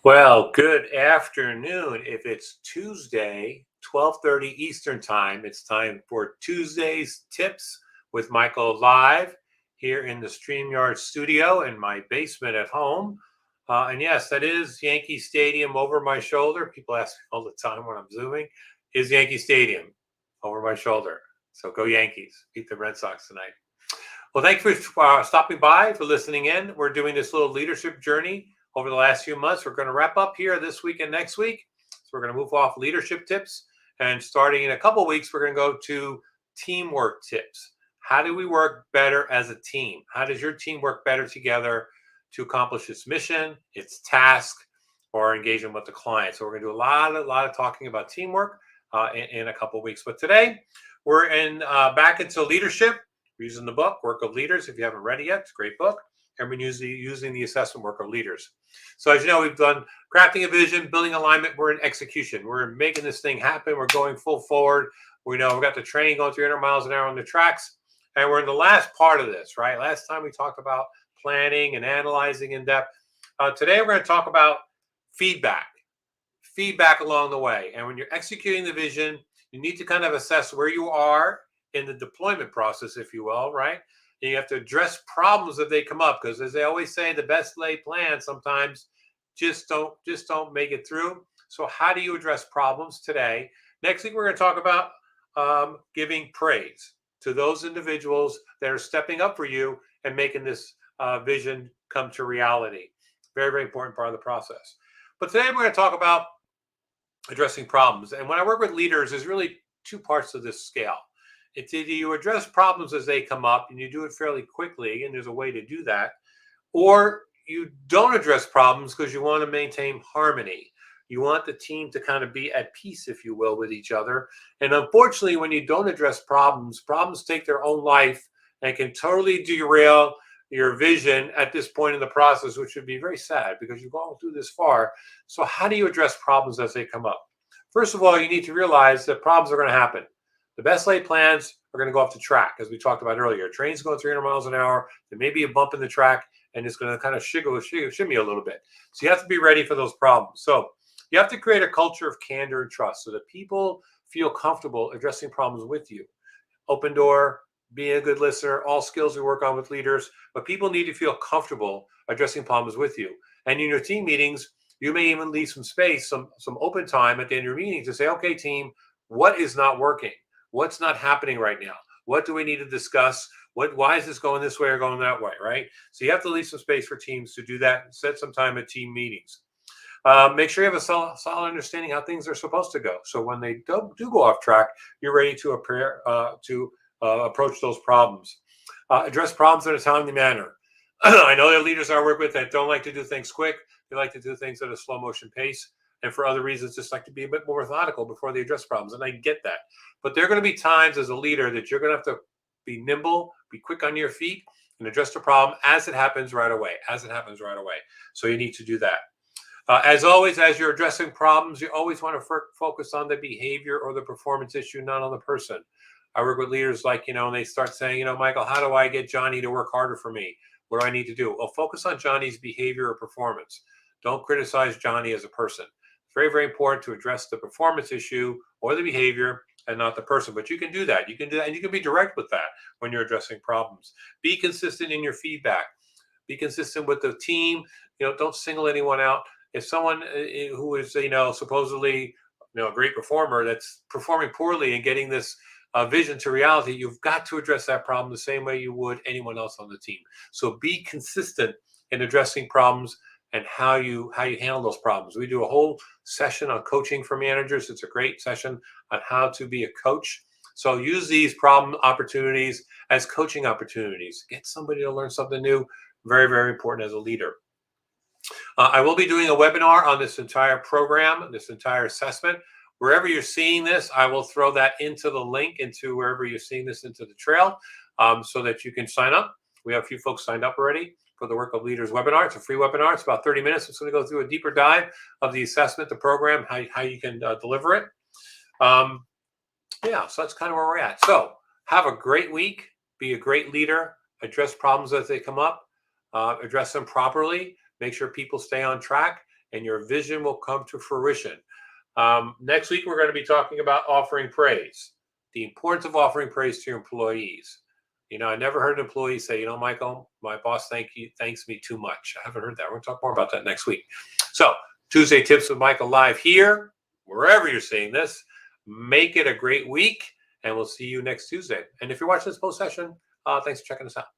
Well, good afternoon. If it's Tuesday, 12:30 Eastern Time, it's time for Tuesday's Tips with Michael live here in the StreamYard studio in my basement at home. And yes, that is Yankee Stadium over my shoulder. People ask me all the time when I'm zooming, is Yankee Stadium over my shoulder. So go Yankees, beat the Red Sox tonight. Well, thanks for stopping by, for listening in. We're doing this little leadership journey over the last few months. We're going to wrap up here this week and next week. So we're going to move off leadership tips. And starting in a couple of weeks, we're going to go to teamwork tips. How do we work better as a team? How does your team work better together to accomplish its mission, its task, or engagement with the client? So we're going to do a lot of talking about teamwork in a couple of weeks. But today, we're back into leadership. We're using the book, Work of Leaders. If you haven't read it yet, it's a great book. And we're using the assessment work of leaders. So as you know, we've done crafting a vision, building alignment. We're in execution. We're making this thing happen. We're going full forward. We know we've got the train going 300 miles an hour on the tracks. And we're in the last part of this, right? Last time we talked about planning and analyzing in depth. Today we're going to talk about feedback along the way. And when you're executing the vision, you need to kind of assess where you are in the deployment process, if you will, right? And you have to address problems as they come up, because as they always say, the best laid plans sometimes just don't make it through. So how do you address problems today? Next week, we're going to talk about giving praise to those individuals that are stepping up for you and making this vision come to reality. Very, very important part of the process. But today we're going to talk about addressing problems. And when I work with leaders, there's really two parts of this scale. It's either you address problems as they come up and you do it fairly quickly, and there's a way to do that, or you don't address problems because you want to maintain harmony. You want the team to kind of be at peace, if you will, with each other. And unfortunately, when you don't address problems take their own life and can totally derail your vision at this point in the process, which would be very sad because you've gone through this far. So how do you address problems as they come up? First of all, you need to realize that problems are going to happen. The best laid plans are going to go off the track, as we talked about earlier. Trains going 300 miles an hour. There may be a bump in the track, and it's going to kind of shimmy a little bit. So you have to be ready for those problems. So you have to create a culture of candor and trust so that people feel comfortable addressing problems with you. Open door, being a good listener, all skills we work on with leaders, but people need to feel comfortable addressing problems with you. And in your team meetings, you may even leave some space, some open time at the end of your meeting to say, okay, team, what is not working? What's not happening right now? What do we need to discuss? Why is this going this way or going that way, right? So you have to leave some space for teams to do that. Set some time at team meetings. Make sure you have a solid understanding how things are supposed to go. So when they do go off track, you're ready to approach those problems. Address problems in a timely manner. I know there are leaders I work with that don't like to do things quick. They like to do things at a slow motion pace. And for other reasons, just like to be a bit more methodical before they address problems. And I get that. But there are going to be times as a leader that you're going to have to be nimble, be quick on your feet, and address the problem as it happens right away, So you need to do that. As always, as you're addressing problems, you always want to focus on the behavior or the performance issue, not on the person. I work with leaders like, and they start saying, Michael, how do I get Johnny to work harder for me? What do I need to do? Well, focus on Johnny's behavior or performance. Don't criticize Johnny as a person. Very, very important to address the performance issue or the behavior and not the person. But you can do that. And you can be direct with that when you're addressing problems. Be consistent in your feedback. Be consistent with the team. Don't single anyone out. If someone who is, supposedly, a great performer that's performing poorly and getting this vision to reality, you've got to address that problem the same way you would anyone else on the team. So be consistent in addressing problems and how you handle those problems. We do a whole session on coaching for managers. It's a great session on how to be a coach. So use these problem opportunities as coaching opportunities. Get somebody to learn something new. Very, very important as a leader. I will be doing a webinar on this entire program, this entire assessment. Wherever you're seeing this, I will throw that into the link into wherever you're seeing this into the trail so that you can sign up. We have a few folks signed up already for the Work of Leaders webinar. It's a free webinar. It's about 30 minutes. It's going to go through a deeper dive of the assessment, the program, how you can deliver it. So that's kind of where we're at. So have a great week. Be a great leader. Address problems as they come up. Address them properly. Make sure people stay on track. and your vision will come to fruition. Next week, we're going to be talking about offering praise, the importance of offering praise to your employees. I never heard an employee say, Michael, my boss thanks me too much. I haven't heard that. We're going to talk more about that next week. So Tuesday Tips with Michael live here, wherever you're seeing this. Make it a great week, and we'll see you next Tuesday. And if you're watching this post session, thanks for checking us out.